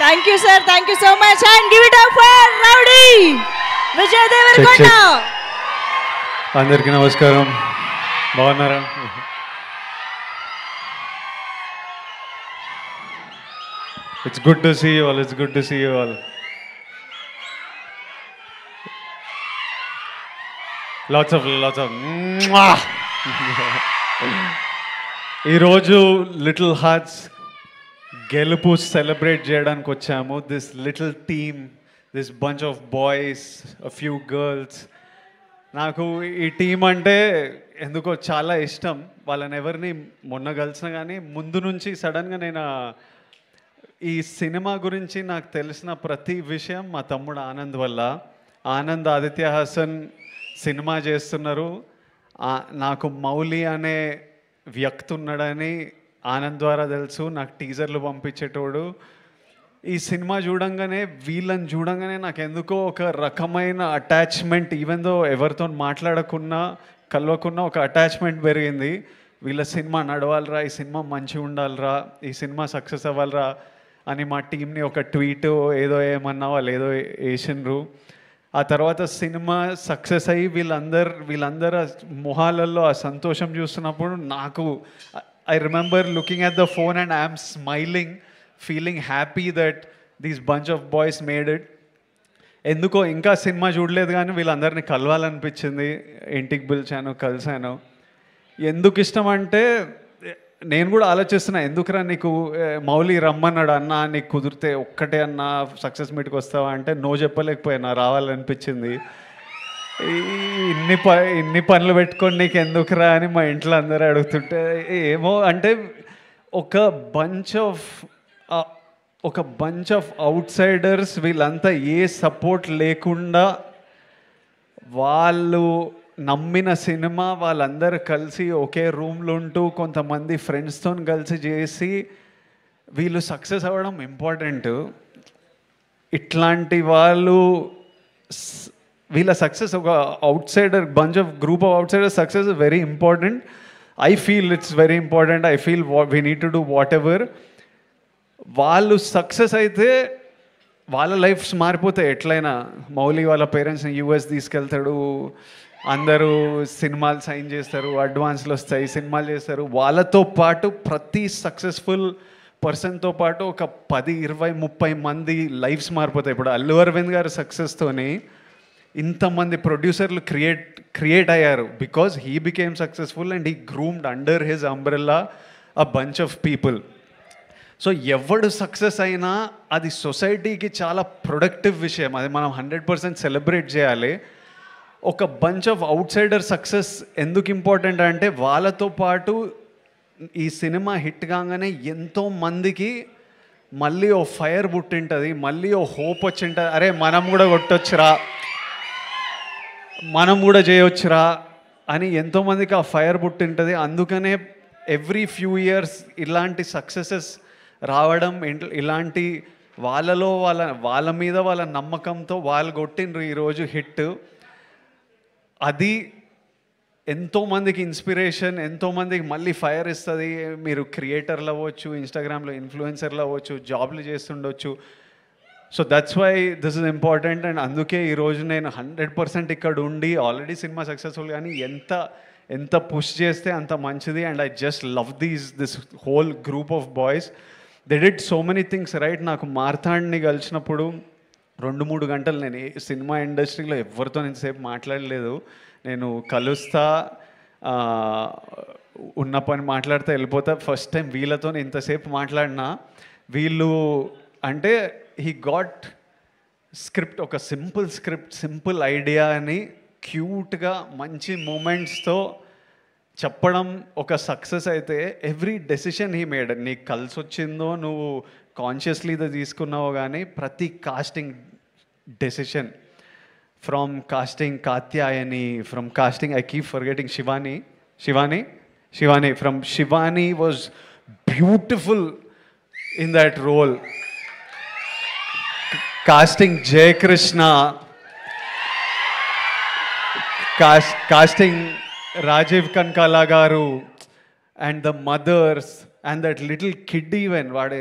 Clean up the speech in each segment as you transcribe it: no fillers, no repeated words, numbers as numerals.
Thank you sir, thank you so much. And give it up for rowdy Vijay Deverakonda. అందరికీ నమస్కారం, బాగున్నారా? It's good to see you all. It's good to see you all. Lots of ఈరోజు little hearts గెలుపు celebrate చేయడానికి వచ్చాము. This little team, this bunch of boys, a few girls. నాకు ఈ team అంటే ఎందుకో చాలా ఇష్టం. వాళ్ళని ఎవరిని మొన్న కలిసిన కానీ ముందు నుంచి సడన్గా నేను ఈ సినిమా గురించి నాకు తెలిసిన ప్రతి విషయం మా తమ్ముడు ఆనంద్ వల్ల. ఆనంద్ ఆదిత్య హాసన్ సినిమా చేస్తున్నారు. నాకు మౌలి అనే వ్యక్తి ఉన్నాడని ఆనంద్ ద్వారా తెలుసు. నాకు టీజర్లు పంపించేటోడు. ఈ సినిమా చూడంగానే, వీళ్ళని చూడంగానే నాకు ఎందుకో ఒక రకమైన అటాచ్మెంట్, ఈవెన్ దో ఎవరితో మాట్లాడకున్నా కలవకున్నా ఒక అటాచ్మెంట్ పెరిగింది. వీళ్ళ సినిమా నడవాలరా, ఈ సినిమా మంచిగా ఉండాలిరా, ఈ సినిమా సక్సెస్ అవ్వాలరా అని మా టీంని ఒక ట్వీట్ ఏదో ఏమన్నా వాళ్ళు ఏదో వేసినారు. ఆ తర్వాత సినిమా సక్సెస్ అయ్యి వీళ్ళందరూ మొహాలలో ఆ సంతోషం చూస్తున్నప్పుడు నాకు I remember looking at the phone and I'm smiling, feeling happy that these bunch of boys made it. ఎందుకో ఇంకా సినిమా చూడలేదు కానీ వీళ్ళందరినీ కలవాలనిపించింది. ఇంటికి పిలిచాను, కలిశాను. ఎందుకు ఇష్టం అంటే నేను కూడా ఆలోచిస్తున్నా, ఎందుకురా నీకు మౌలి రమ్మన్నాడు అన్న, నీకు కుదిరితే ఒక్కటే అన్న సక్సెస్ మీట్కి వస్తావా అంటే నో చెప్పలేకపోయినా, రావాలనిపించింది. ఇన్ని పనులు పెట్టుకొని నీకు ఎందుకురా అని మా ఇంట్లో అందరూ అడుగుతుంటే ఏమో అంటే ఒక బంచ్ ఆఫ్ అవుట్ సైడర్స్, వీళ్ళంతా ఏ సపోర్ట్ లేకుండా వాళ్ళు నమ్మిన సినిమా వాళ్ళందరూ కలిసి ఒకే రూమ్లో ఉంటూ కొంతమంది ఫ్రెండ్స్తో కలిసి చేసి వీళ్ళు సక్సెస్ అవ్వడం ఇంపార్టెంట్. ఇట్లాంటి వాళ్ళు వీళ్ళ సక్సెస్, ఒక out cider bunch of group of out cider success is very important. I feel it's very important. I feel we need to do what ever. వాళ్ళు సక్సెస్ అయితే వాళ్ళ లైఫ్స్ మారిపోతాయి ఎట్లయినా. మౌలి వాళ్ళ పేరెంట్స్ని యూఎస్ తీసుకెళ్తాడు, అందరూ సినిమాలు సైన్ చేస్తారు, అడ్వాన్స్లు వస్తాయి, సినిమాలు చేస్తారు. వాళ్ళతో పాటు ప్రతి సక్సెస్ఫుల్ పర్సన్తో పాటు ఒక 10, 20, 30 మంది లైఫ్స్ మారిపోతాయి. ఇప్పుడు అల్లు అరవింద్ గారి సక్సెస్తోని ఇంతమంది ప్రొడ్యూసర్లు క్రియేట్ అయ్యారు because he became successful and he groomed under his umbrella a bunch of people. So ఎవడు సక్సెస్ అయినా అది సొసైటీకి చాలా ప్రొడక్టివ్ విషయం. అది మనం 100% సెలబ్రేట్ చేయాలి. ఒక bunch of out cider success ఎందుకు ఇంపార్టెంట్ అంటే వాళ్ళతో పాటు ఈ సినిమా హిట్ కాగానే ఎంతోమందికి మళ్ళీ ఓ ఫైర్ పుట్టింటుంది, మళ్ళీ ఓ హోప్ వచ్చింటుంది. అరే మనం కూడా కొట్టొచ్చురా, మనం కూడా చేయొచ్చురా అని ఎంతోమందికి ఆ ఫైర్ పుట్టింటుంది. అందుకనే ఎవ్రీ ఫ్యూ ఇయర్స్ ఇలాంటి సక్సెసెస్ రావడం, ఇలాంటి వాళ్ళ మీద వాళ్ళ నమ్మకంతో వాళ్ళు కొట్టిండ్రు ఈరోజు హిట్. అది ఎంతోమందికి ఇన్స్పిరేషన్, ఎంతోమందికి మళ్ళీ ఫైర్ ఇస్తుంది. మీరు క్రియేటర్లు అవ్వచ్చు, ఇన్స్టాగ్రామ్లో ఇన్ఫ్లుయెన్సర్లు అవ్వచ్చు, జాబ్లు చేస్తుండొచ్చు. So that's why this is important. And అందుకే ఈరోజు నేను 100% ఇక్కడ ఉండి ఆల్రెడీ సినిమా సక్సెస్ఫుల్ కానీ ఎంత పుష్ చేస్తే అంత మంచిది. And I just love this whole group of boys. They did so many things right. నాకు మార్తాండ్ని కలిసినప్పుడు 2-3 గంటలు నేను సినిమా ఇండస్ట్రీలో ఎవరితో ఇంతసేపు మాట్లాడలేదు. నేను కలుస్తా, ఉన్న పని మాట్లాడితే వెళ్ళిపోతా. ఫస్ట్ టైం వీళ్ళతో ఇంతసేపు మాట్లాడినా. వీళ్ళు అంటే హీ గాట్ స్క్రిప్ట్, ఒక సింపుల్ స్క్రిప్ట్, సింపుల్ ఐడియా అని క్యూట్గా మంచి మూమెంట్స్తో చెప్పడం ఒక సక్సెస్ అయితే ఎవ్రీ డెసిషన్ హీ మేడ్. నీకు కలిసి వచ్చిందో నువ్వు కాన్షియస్లీ ఇది తీసుకున్నావు కానీ ప్రతి casting decision, from casting Katyayani, from casting I keep forgetting Shivani from Shivani was beautiful in that role. Casting Jayakrishna, casting Rajeev Kanakala garu, and the mothers and that little kid even వాడు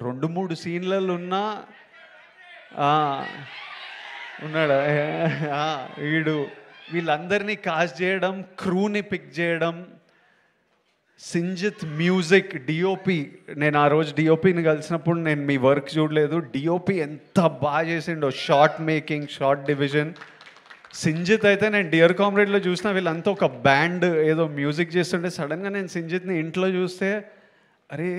2-3 సీన్లలో ఉన్నా ఉన్నాడా వీళ్ళందరినీ కాస్ట్ చేయడం, క్రూని పిక్ చేయడం, సింజిత్ మ్యూజిక్, డిఓపి. నేను ఆ రోజు డిఓపిని కలిసినప్పుడు నేను మీ వర్క్ చూడలేదు, డిఓపి ఎంత బాగా చేసిండో, short making, short division. Sinjith అయితే నేను డియర్ కామ్రేడ్లో చూసిన వీళ్ళంతా ఒక బ్యాండ్ ఏదో మ్యూజిక్ చేస్తుంటే సడన్గా నేను సింజిత్ని ఇంట్లో చూస్తే, అరే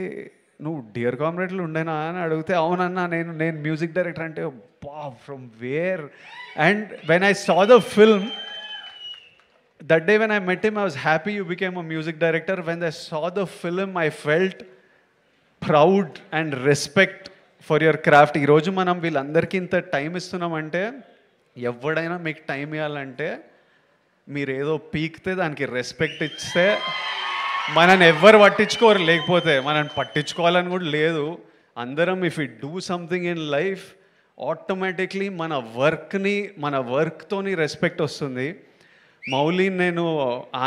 నువ్వు డియర్ కామ్రేడ్లో ఉండేనా అని అడిగితే అవునన్నా నేను మ్యూజిక్ డైరెక్టర్ అంటే బా from where. And when I saw the film that day when I met him, I was happy you became a music director. When I saw the film, I felt proud and respect for your craft. ఈ రోజు మనం వీళ్ళందరికీ ఇంత time ఇస్తున్నామంటే, ఎవడైనా మీకు time ఇవ్వాలంటే మీరు ఏదో పీకితే దానికి రెస్పెక్ట్ ఇస్తే మనని ఎవ్వరు పట్టించుకోరు, లేకపోతే మనని పట్టించుకోవాలని కూడా లేదు. అందరం if you do something in life automatically మన వర్క్తోని రెస్పెక్ట్ వస్తుంది. మౌలి, నేను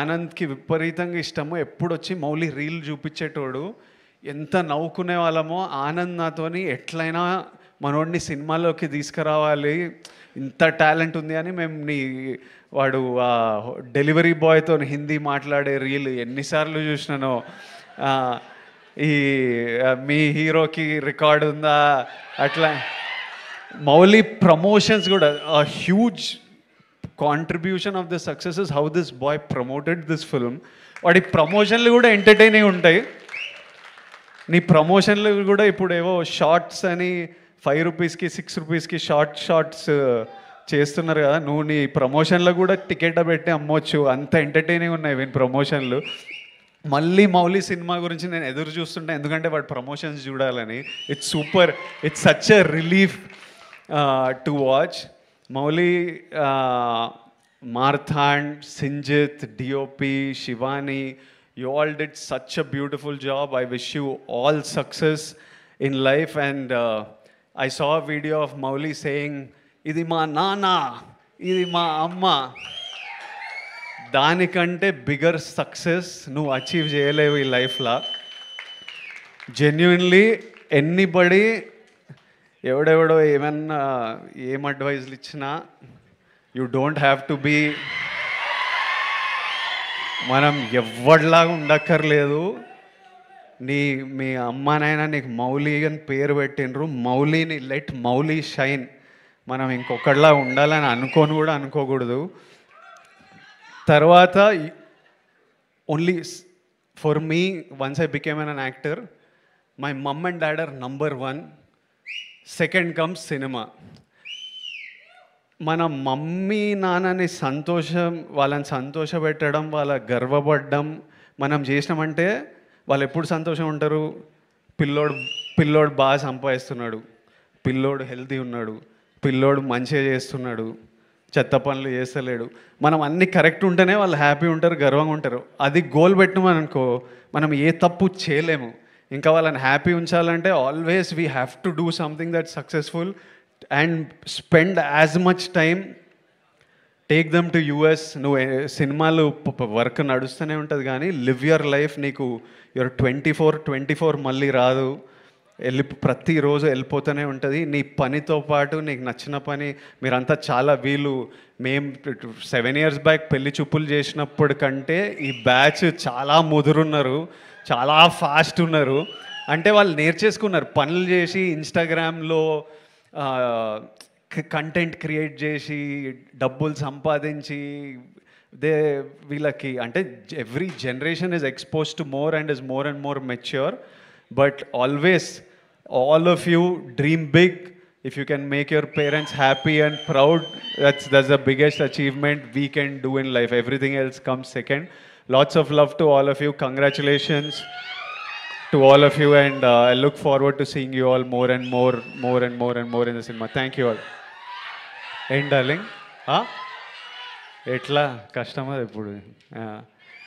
ఆనంద్కి విపరీతంగా ఇష్టము. ఎప్పుడు వచ్చి మౌలి రీల్ చూపించేటోడు, ఎంత నవ్వుకునే వాళ్ళమో. ఆనంద్ నాతోని ఎట్లయినా మనోడిని సినిమాలోకి తీసుకురావాలి, ఇంత టాలెంట్ ఉంది అని మేము వాడు డెలివరీ బాయ్తో హిందీ మాట్లాడే రీల్ ఎన్నిసార్లు చూసినానో. ఈ మీ హీరోకి రికార్డు ఉందా అట్లా. మౌలి ప్రమోషన్స్ కూడా huge contribution of the success is how this boy promoted this film. వాడి ప్రమోషన్లు కూడా ఎంటర్టైనింగ్ ఉంటాయి. నీ ప్రమోషన్లు కూడా ఇప్పుడు ఏవో షార్ట్స్ అని 5 రూపీస్కి 6 రూపీస్కి షార్ట్స్ చేస్తున్నారు కదా, నువ్వు నీ ప్రమోషన్లో కూడా టికెట్ పెట్టి అమ్మొచ్చు, అంత ఎంటర్టైనింగ్ ఉన్నాయి వీని ప్రమోషన్లు. మళ్ళీ మౌలి సినిమా గురించి నేను ఎదురు చూస్తుంటా, ఎందుకంటే వాడు ప్రమోషన్స్ చూడాలని. It's super, it's such a relief to watch. Mauli, Marthand, Sinjit, DOP, Shivani, you all did such a beautiful job. I wish you all success in life. And I saw a video of Mauli saying, "Idi ma nana, idi ma amma." Danikante bigger success nu achieve cheyalevu ee life la. Genuinely, anybody ఎవడెవడో ఏమన్నా ఏం అడ్వైజ్లు ఇచ్చినా you don't have to be, మనం ఎవరిలాగా ఉండక్కర్లేదు. మీ అమ్మానైనా నీకు మౌలి అని పేరు పెట్టినరు, మౌలిని లెట్ మౌలి షైన్. మనం ఇంకొకటిలా ఉండాలని అనుకోకూడదు. తర్వాత only for me, once I became an actor, my mom and dad are number 1. Second comes cinema. మన మమ్మీ నాన్నని వాళ్ళని సంతోషపెట్టడం, వాళ్ళ గర్వపడడం మనం చేసినామంటే వాళ్ళు ఎప్పుడు సంతోషం ఉంటారు? పిల్లోడు బాగా సంపాదిస్తున్నాడు, పిల్లోడు హెల్తీ ఉన్నాడు, పిల్లోడు మంచిగా చేస్తున్నాడు, చెత్త పనులు చేస్తలేడు, మనం అన్నీ కరెక్ట్ ఉంటేనే వాళ్ళు హ్యాపీ ఉంటారు, గర్వంగా ఉంటారు. అది గోల్ పెట్టినామనుకో మనం ఏ తప్పు చేయలేము. ఇంకా వాళ్ళని హ్యాపీ ఉంచాలంటే always we have to do something that successful and spend as much time. Take them to US. నువ్వు సినిమాలు వర్క్ నడుస్తూనే ఉంటుంది కానీ లివ్ యువర్ లైఫ్. నీకు యువర్ 24 మళ్ళీ రాదు, ప్రతిరోజు వెళ్ళిపోతూనే ఉంటుంది. నీ పనితో పాటు నీకు నచ్చిన పని. మీరంతా చాలా మేము 7 years బ్యాక్ పెళ్లి చూపులు చేసినప్పుడు కంటే ఈ బ్యాచ్ చాలా ముదురున్నారు, చాలా ఫాస్ట్ ఉన్నారు. అంటే వాళ్ళు నేర్చేసుకున్నారు, పనులు చేసి ఇన్స్టాగ్రామ్లో కంటెంట్ క్రియేట్ చేసి డబ్బులు సంపాదించి వీళ్ళకి అంటే every generation is expose to more and is more and more mature. But always all of you dream big. If you can make your parents happy and proud, that's the biggest achievement we can do in life. Everything else comes second. Lots of love to all of you. Congratulations to all of you, and I look forward to seeing you all more and more in the cinema. Thank you all. End darling. Etla customer ippudu.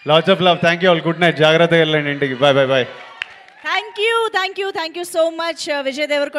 Lots of love. Thank you all. Good night. Jagrata ellandi intiki. Bye. Thank you so much, Vijay Devarkonda.